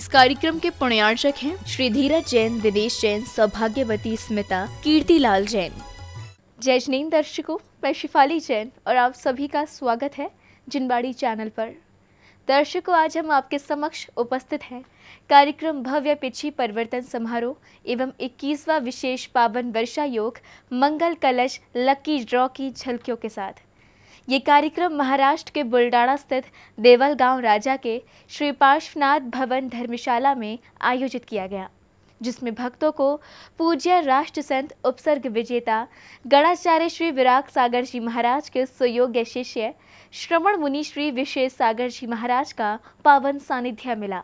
इस कार्यक्रम के पुण्यार्चक हैं श्री धीरज जैन, दिनेश जैन, सौभाग्यवती स्मिता, कीर्तिलाल जैन। जय जिनेंद्र दर्शकों, मैं शिफाली जैन और आप सभी का स्वागत है जिनबाड़ी चैनल पर। दर्शकों, आज हम आपके समक्ष उपस्थित हैं कार्यक्रम भव्य पिछी परिवर्तन समारोह एवं 21वां विशेष पावन वर्षा योग मंगल कलश लकी ड्रॉ की झलकियों के साथ। ये कार्यक्रम महाराष्ट्र के बुलडाणा स्थित देवल गांव राजा के श्री पार्श्वनाथ भवन धर्मशाला में आयोजित किया गया, जिसमें भक्तों को पूज्य राष्ट्र संत उपसर्ग विजेता गणाचार्य श्री विराग सागर जी महाराज के सुयोग्य शिष्य श्रवण मुनि श्री विशेष सागर जी महाराज का पावन सानिध्य मिला।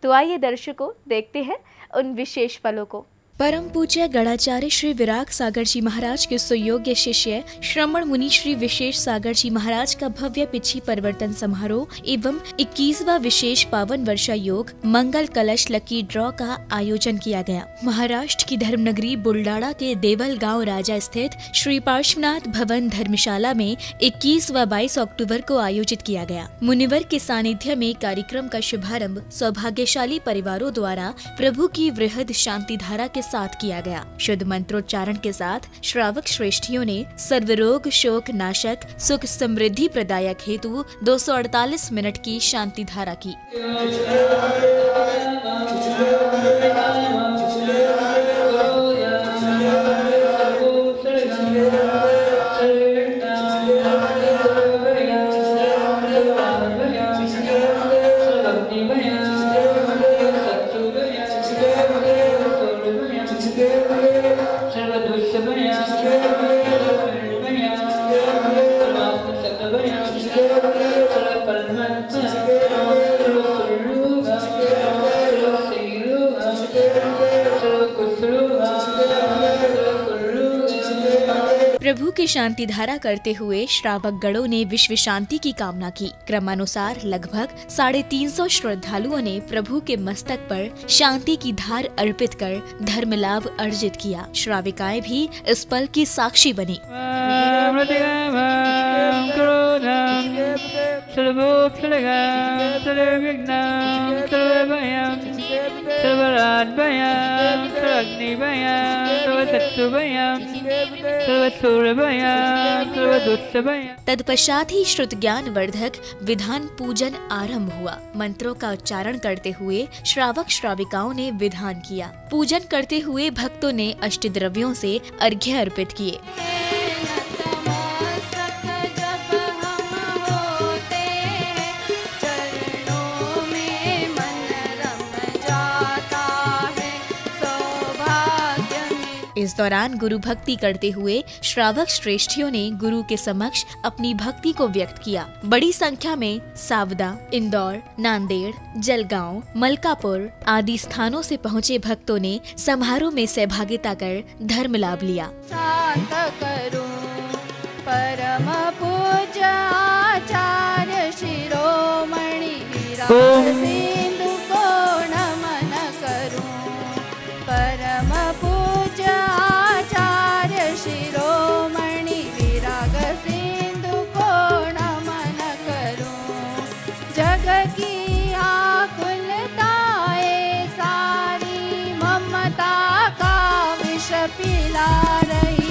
तो आइए दर्शकों, देखते हैं उन विशेष पलों को। परम पूज्य गणाचार्य श्री विराग सागर जी महाराज के सुयोग्य शिष्य श्रवण मुनि श्री विशेष सागर जी महाराज का भव्य पिछी परिवर्तन समारोह एवं 21वां विशेष पावन वर्षा योग मंगल कलश लकी ड्रॉ का आयोजन किया गया। महाराष्ट्र की धर्मनगरी बुलडाणा के देवल गांव राजा स्थित श्री पार्श्वनाथ भवन धर्मशाला में 21 व 22 अक्टूबर को आयोजित किया गया। मुनिवर के सानिध्य में कार्यक्रम का शुभारंभ सौभाग्यशाली परिवारों द्वारा प्रभु की वृहद शांति धारा के साथ किया गया। शुद्ध मंत्रोच्चारण के साथ श्रावक श्रेष्ठियों ने सर्वरोग शोक नाशक सुख समृद्धि प्रदायक हेतु 248 मिनट की शांति धारा की। प्रभु की शांति धारा करते हुए श्रावक गणों ने विश्व शांति की कामना की। क्रमानुसार लगभग 350 श्रद्धालुओं ने प्रभु के मस्तक पर शांति की धार अर्पित कर धर्म लाभ अर्जित किया। श्राविकाएं भी इस पल की साक्षी बनी। तत्पश्चात ही श्रुत ज्ञान वर्धक विधान पूजन आरंभ हुआ। मंत्रों का उच्चारण करते हुए श्रावक श्राविकाओं ने विधान किया। पूजन करते हुए भक्तों ने अष्टद्रव्यों से अर्घ्य अर्पित किए। इस दौरान गुरु भक्ति करते हुए श्रावक श्रेष्ठियों ने गुरु के समक्ष अपनी भक्ति को व्यक्त किया। बड़ी संख्या में सावदा, इंदौर, नांदेड़, जलगांव, मलकापुर आदि स्थानों से पहुंचे भक्तों ने समारोह में सहभागिता कर धर्म लाभ लिया। परम पूज्य आचार्य शिरोमणि विराग सिंधु को नमन करूं। परम पूज्य आचार्य शिरोमणि विराग सिंधु को नमन करूं। जग की आकुलताएं सारी ममता का विष पिला रही।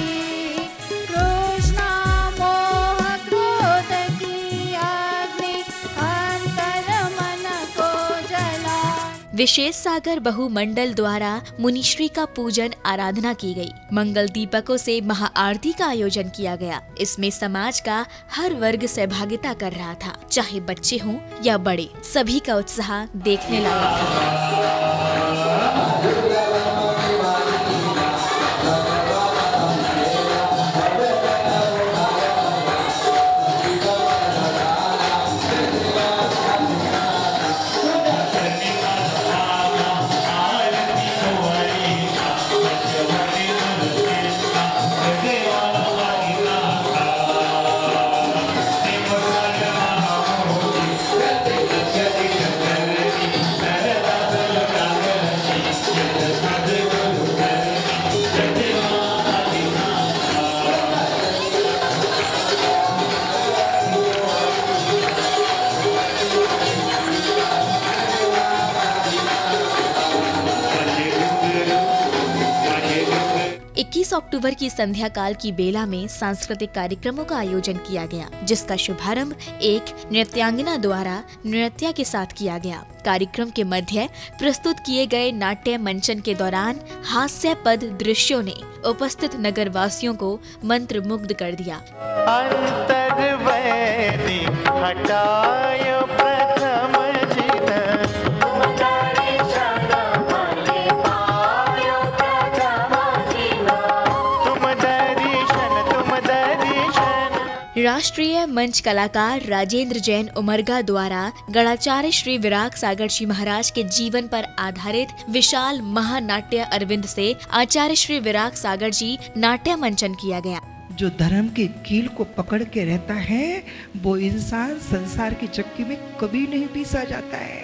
विशेष सागर बहुमंडल द्वारा मुनिश्री का पूजन आराधना की गई। मंगल दीपकों से महाआरती का आयोजन किया गया। इसमें समाज का हर वर्ग सहभागिता कर रहा था, चाहे बच्चे हों या बड़े, सभी का उत्साह देखने लायक था। अक्टूबर की संध्या काल की बेला में सांस्कृतिक कार्यक्रमों का आयोजन किया गया, जिसका शुभारंभ एक नृत्यांगना द्वारा नृत्य के साथ किया गया। कार्यक्रम के मध्य प्रस्तुत किए गए नाट्य मंचन के दौरान हास्य पद दृश्यों ने उपस्थित नगर वासियों को मंत्रमुग्ध कर दिया। राष्ट्रीय मंच कलाकार राजेंद्र जैन उमरगा द्वारा गणाचार्य श्री विराग सागर जी महाराज के जीवन पर आधारित विशाल महानाट्य अरविंद से आचार्य श्री विराग सागर जी नाट्य मंचन किया गया। जो धर्म के कील को पकड़ के रहता है वो इंसान संसार की चक्की में कभी नहीं पीसा जाता है।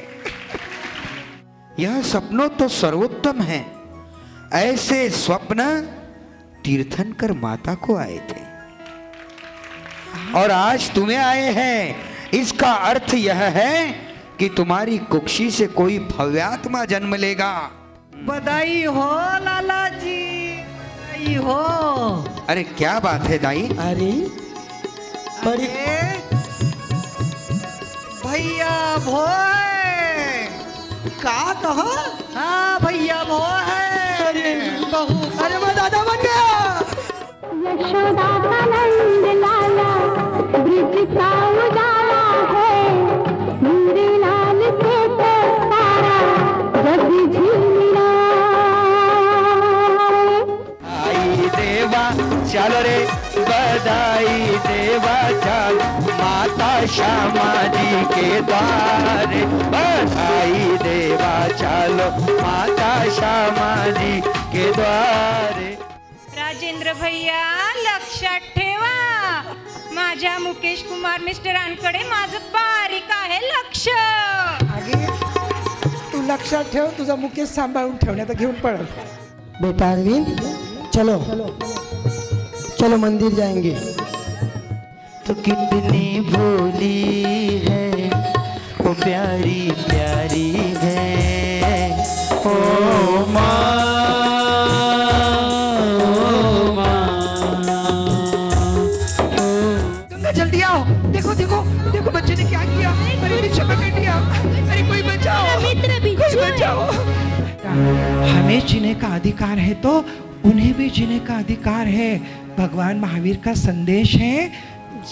यह सपनों तो सर्वोत्तम है, ऐसे स्वप्न तीर्थंकर माता को आए थे और आज तुम्हें आए हैं। इसका अर्थ यह है कि तुम्हारी कुक्षी से कोई भव्यात्मा जन्म लेगा। बधाई हो लाला जी, बधाई हो। अरे क्या बात है दाई? अरे भैया भोए का कहो? हाँ भैया भोए। अरे बहू, अरे मैं दादा बन गया। यशोदा का नंद लाला ब्रिज का उजाला है, मेरे लाल से तो सारा जग झिलमिला। आई देवा चलो रे, बधाई देवा चलो, माता श्यामा जी के द्वारे। बधाई देवा चलो, माता श्यामा जी के द्वारे। राजेंद्र भैया लक्षात ठेवा, माझ्या मुकेश कुमार मिस्टरांकडे माझं बारीक आहे लक्ष। अगे तू लक्षात ठेव, तुझा मुकेश सांभाळून ठेवण्यात घेऊन पडल। बेटा अरविंद चलो चलो मंदिर जाएंगे। तो कितनी भोली है वो, प्यारी प्यारी है ओ माँ। जल्दी आओ, देखो देखो देखो बच्चे ने क्या किया। अरे पीछे पकड़ लिया। अरे कोई बचाओ, कोई बचाओ। हमें जीने का अधिकार है तो उन्हें भी जीने का अधिकार है। भगवान महावीर का संदेश है,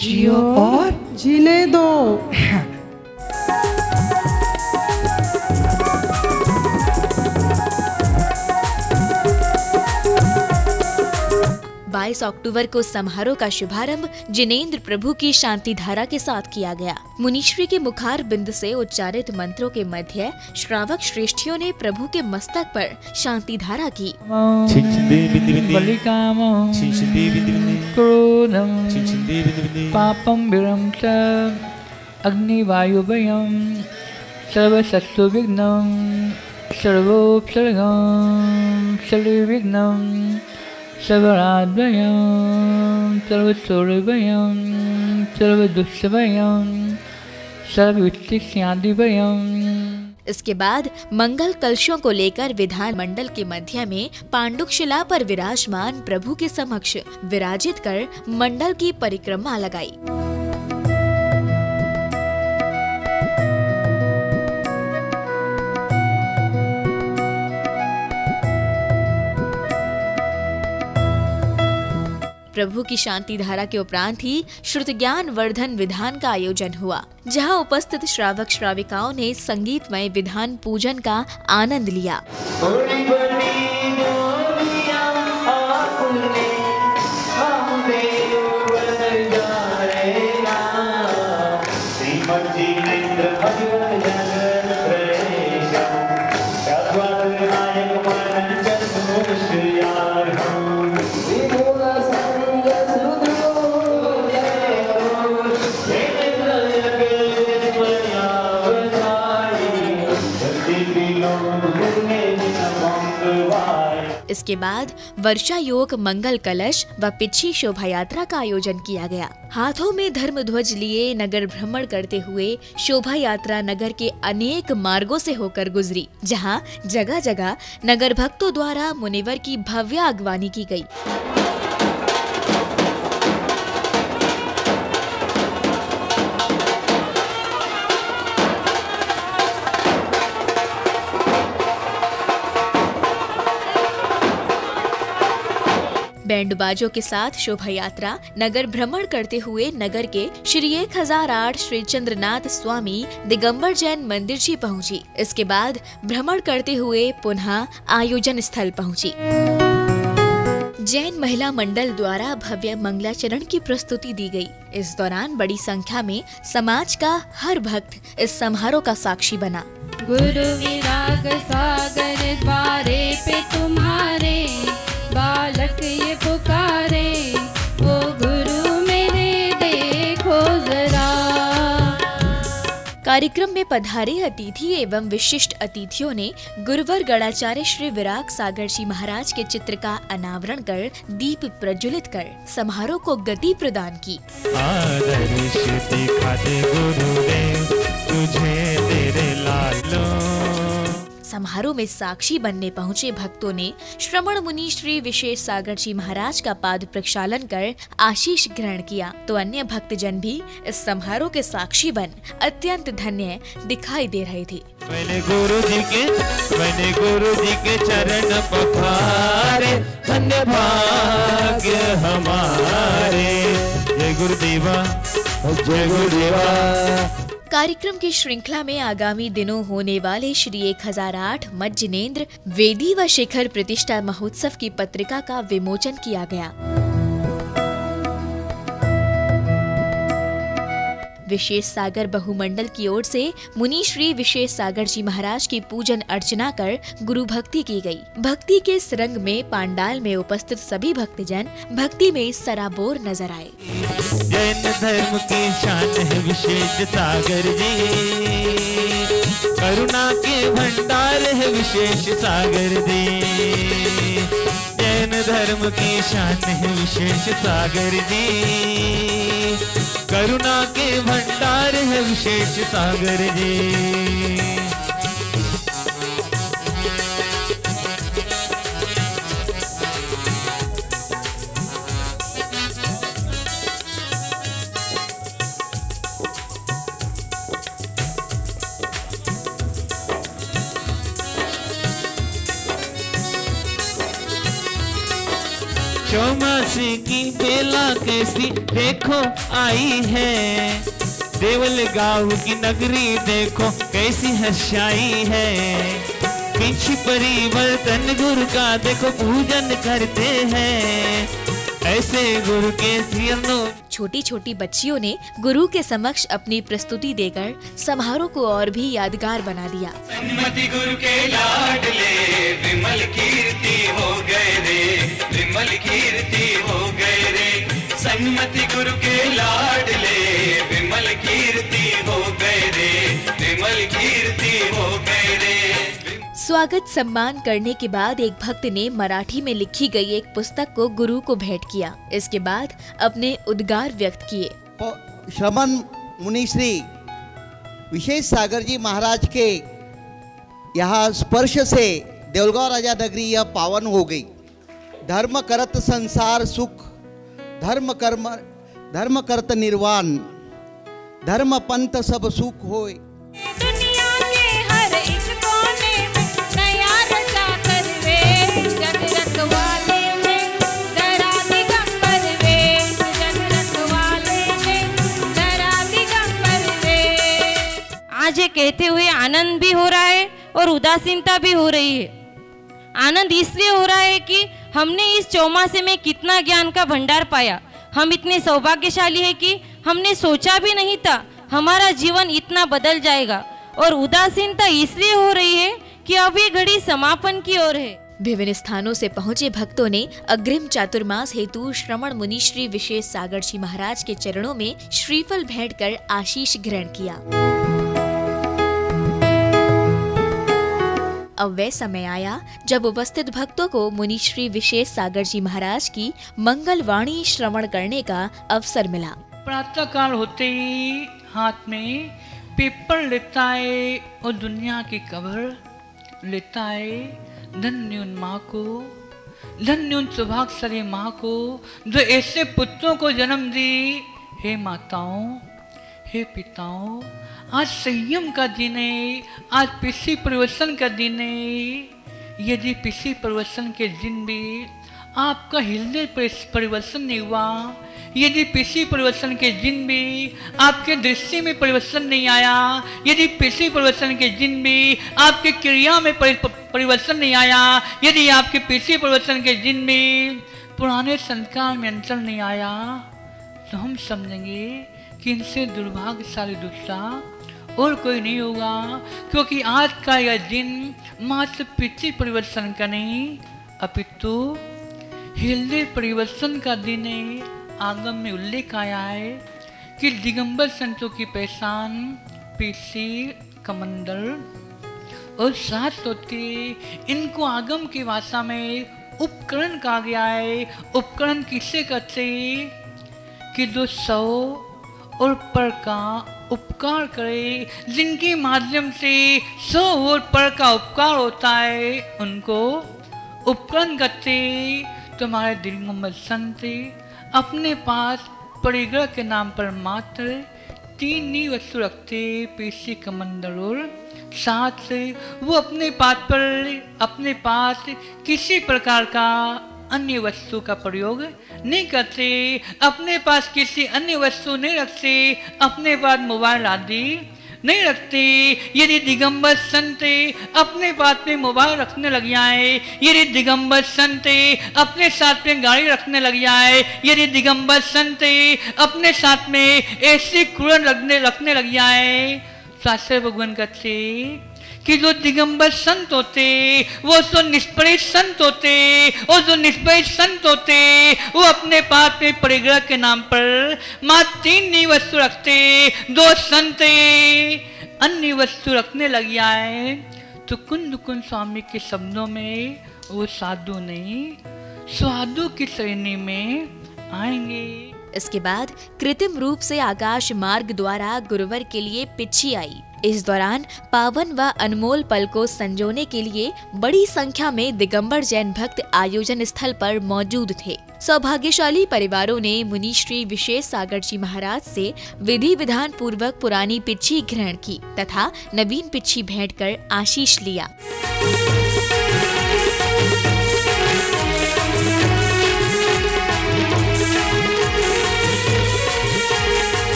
जियो और जीने दो। 22 अक्टूबर को समारोह का शुभारंभ जिनेंद्र प्रभु की शांति धारा के साथ किया गया। मुनीश्री के मुखार बिंद से उच्चारित मंत्रों के मध्य श्रावक श्रेष्ठियों ने प्रभु के मस्तक पर शांति धारा की। पापम विरम च अग्निवायुभयं सर्वशत्रुविघ्नं सर्वोपसर्गं सर्वविघ्नं सर्वराद्भयं सर्वसौरभयं सर्वदुष्टभयं सर्ववित्तिस्यादिभयं। इसके बाद मंगल कलशों को लेकर विधान मंडल के मध्य में पांडुकशिला पर विराजमान प्रभु के समक्ष विराजित कर मंडल की परिक्रमा लगाई। प्रभु की शांति धारा के उपरांत ही श्रुत ज्ञान वर्धन विधान का आयोजन हुआ, जहां उपस्थित श्रावक श्राविकाओं ने संगीतमय विधान पूजन का आनंद लिया। इसके बाद वर्षा योग, मंगल कलश व पिछी शोभा यात्रा का आयोजन किया गया। हाथों में धर्म ध्वज लिए नगर भ्रमण करते हुए शोभा यात्रा नगर के अनेक मार्गों से होकर गुजरी, जहां जगह जगह नगर भक्तों द्वारा मुनिवर की भव्य अगवानी की गई। बैंड बाजों के साथ शोभा यात्रा नगर भ्रमण करते हुए नगर के श्री 1008 श्री चंद्रनाथ स्वामी दिगंबर जैन मंदिर जी पहुंची। इसके बाद भ्रमण करते हुए पुनः आयोजन स्थल पहुंची। जैन महिला मंडल द्वारा भव्य मंगलाचरण की प्रस्तुति दी गई। इस दौरान बड़ी संख्या में समाज का हर भक्त इस समारोह का साक्षी बना। गुरु विराग सागर द्वारे पे तुम्हारे बालक ये पुकारे, वो गुरु मेरे देखो जरा। कार्यक्रम में पधारे अतिथि एवं विशिष्ट अतिथियों ने गुरुवर गणाचार्य श्री विराग सागर जी महाराज के चित्र का अनावरण कर दीप प्रज्वलित कर समारोह को गति प्रदान की। आदर्श दिखा दे गुरुदेव तुझे तेरे लालो। समारोह में साक्षी बनने पहुंचे भक्तों ने श्रवण मुनि श्री विशेष सागर जी महाराज का पाद प्रक्षालन कर आशीष ग्रहण किया, तो अन्य भक्तजन भी इस समारोह के साक्षी बन अत्यंत धन्य दिखाई दे रहे थे। मैंने गुरु जी के चरण पखारे, धन्य भाग्य हमारे। जय गुरुदेवा, जय गुरुदेवा। कार्यक्रम की श्रृंखला में आगामी दिनों होने वाले श्री 1008 मज्जनेन्द्र वेदी व शिखर प्रतिष्ठा महोत्सव की पत्रिका का विमोचन किया गया। विशेष सागर बहुमंडल की ओर से मुनि श्री विशेष सागर जी महाराज की पूजन अर्चना कर गुरु भक्ति की गई। भक्ति के इस रंग में पांडाल में उपस्थित सभी भक्तजन भक्ति में सराबोर नजर आए। जैन धर्म की शान है विशेष सागर जी, करुणा के भंडार है विशेष सागर जी। जैन धर्म की शान है विशेष सागर जी, करुणा के भंडार है विशेष सागर जी। चौमासे की बेला कैसी देखो आई है, देवल गाँव की नगरी देखो कैसी हर्षाई है। पीछे परिवर्तन गुरु का देखो पूजन करते हैं, ऐसे गुरु के चरणों। छोटी छोटी बच्चियों ने गुरु के समक्ष अपनी प्रस्तुति देकर समारोह को और भी यादगार बना दिया। सन्मति गुरु के लाडले विमल कीर्ति हो गए रे, विमल कीर्ति हो गए रे। सन्मति गुरु के लाडले विमल कीर्ति हो गए रे, विमल कीर्ति हो गए रे। स्वागत सम्मान करने के बाद एक भक्त ने मराठी में लिखी गई एक पुस्तक को गुरु को भेंट किया। इसके बाद अपने उद्गार व्यक्त किए। श्रवण मुनि श्री विशेष सागर जी महाराज के यहाँ स्पर्श से देवलगांव राजा नगरी यह पावन हो गई। धर्म करत संसार सुख, धर्म करत निर्वाण, धर्म पंथ सब सुख होय। आज ये कहते हुए आनंद भी हो रहा है और उदासीनता भी हो रही है। आनंद इसलिए हो रहा है कि हमने इस चौमासे में कितना ज्ञान का भंडार पाया। हम इतने सौभाग्यशाली हैं कि हमने सोचा भी नहीं था हमारा जीवन इतना बदल जाएगा। और उदासीनता इसलिए हो रही है कि अब ये घड़ी समापन की ओर है। विभिन्न स्थानों से पहुंचे भक्तों ने अग्रिम चातुर्मास हेतु श्रवण मुनि श्री विशेष सागर जी महाराज के चरणों में श्रीफल भेंट कर आशीष ग्रहण किया। अब वह समय आया जब उपस्थित भक्तों को मुनि श्री विशेष सागर जी महाराज की मंगल वाणी श्रवण करने का अवसर मिला। प्रातः काल होते ही हाथ में पेपर लेता है और दुनिया की खबर लेता है। धन्य उन माँ को, धन्य उन सौभाग्यशाली माँ को जो ऐसे पुत्रों को जन्म दी। हे माताओं, हे पिताओं, आज संयम का दिन है, आज पिछली परिवर्तन का दिन है। यदि पिछली परिवर्तन के दिन भी आपका हृदय परिवर्तन नहीं हुआ, यदि पिछली परिवर्तन के दिन भी आपके दृष्टि में परिवर्तन नहीं आया, यदि पिछली परिवर्तन के दिन भी आपके क्रिया में परिवर्तन नहीं आया, यदि आपके पिछली परिवर्तन के दिन में पुराने संस्कार में अंतर नहीं आया, तो हम समझेंगे कि इनसे दुर्भाग्यशाली दूसरा और कोई नहीं होगा। क्योंकि आज का यह दिन मात्र पिछली परिवर्तन का नहीं अपितु हृदय परिवर्तन का दिन है। आगम में उल्लेख आया है कि दिगंबर संतों की पहचान पीसी, कमंडल और सात होते, इनको आगम की भाषा में उपकरण कहा गया है। उपकरण किसे कहते कि जो सौ और पर का उपकार करे, जिनके माध्यम से सौ और पर का उपकार होता है, उनको उपकरण कहते। तुम्हारे दिगंबर संत अपने पास परिग्रह के नाम पर मात्र 3 ही वस्तु रखते, पीसी, कमंडल और साथ वो अपने पास किसी प्रकार का अन्य वस्तु का प्रयोग नहीं करते, अपने पास किसी अन्य वस्तु नहीं रखते, अपने पास मोबाइल आदि नहीं रखते। यदि दिगंबर संत अपने पास में मोबाइल रखने लग जाए, यदि दिगंबर संत अपने साथ में गाड़ी रखने लग जाए, यदि दिगंबर संत अपने साथ में ऐसी कुरन रखने लग जाए, शास्त्र भगवान कहते कि जो दिगंबर संत होते वो तो निष्परित संत होते, और जो निष्परित संत होते वो अपने पास में परिग्रह के नाम पर मात्र 3 ही वस्तु रखते। दो संत अन्य वस्तु रखने लग जाए तो कुंद स्वामी के शब्दों में वो साधु नहीं साधु की श्रेणी में आएंगे। इसके बाद कृत्रिम रूप से आकाश मार्ग द्वारा गुरुवर के लिए पिच्छी आई। इस दौरान पावन व अनमोल पल को संजोने के लिए बड़ी संख्या में दिगंबर जैन भक्त आयोजन स्थल पर मौजूद थे। सौभाग्यशाली परिवारों ने मुनि श्री विशेष सागर जी महाराज से विधि विधान पूर्वक पुरानी पिच्छी ग्रहण की तथा नवीन पिच्छी भेंट कर आशीष लिया।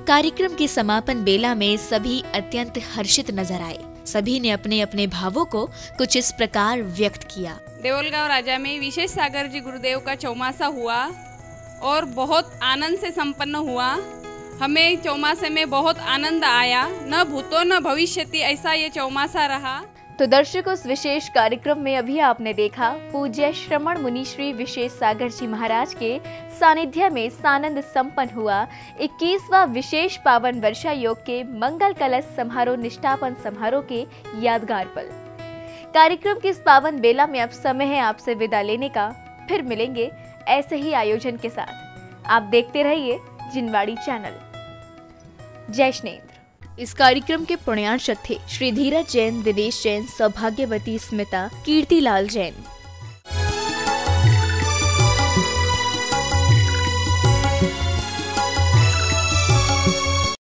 कार्यक्रम की समापन बेला में सभी अत्यंत हर्षित नजर आए। सभी ने अपने अपने भावों को कुछ इस प्रकार व्यक्त किया। देवलगांव राजा में विशेष सागर जी गुरुदेव का चौमासा हुआ और बहुत आनंद से संपन्न हुआ। हमें चौमासे में बहुत आनंद आया, न भूतो न भविष्यति ऐसा ये चौमासा रहा। तो दर्शकों, इस विशेष कार्यक्रम में अभी आपने देखा पूज्य श्रमण मुनि श्री विशेष सागर जी महाराज के सानिध्य में सानंद संपन्न हुआ 21वां विशेष पावन वर्षा योग के मंगल कलश समारोह निष्ठापन समारोह के यादगार पल। कार्यक्रम की इस पावन बेला में अब समय है आपसे विदा लेने का। फिर मिलेंगे ऐसे ही आयोजन के साथ। आप देखते रहिए जिनवाड़ी चैनल। जय श्नेन्द्र। इस कार्यक्रम के पुण्यार्चक थे श्री धीरज जैन, दिनेश जैन, सौभाग्यवती स्मिता, कीर्तिलाल जैन।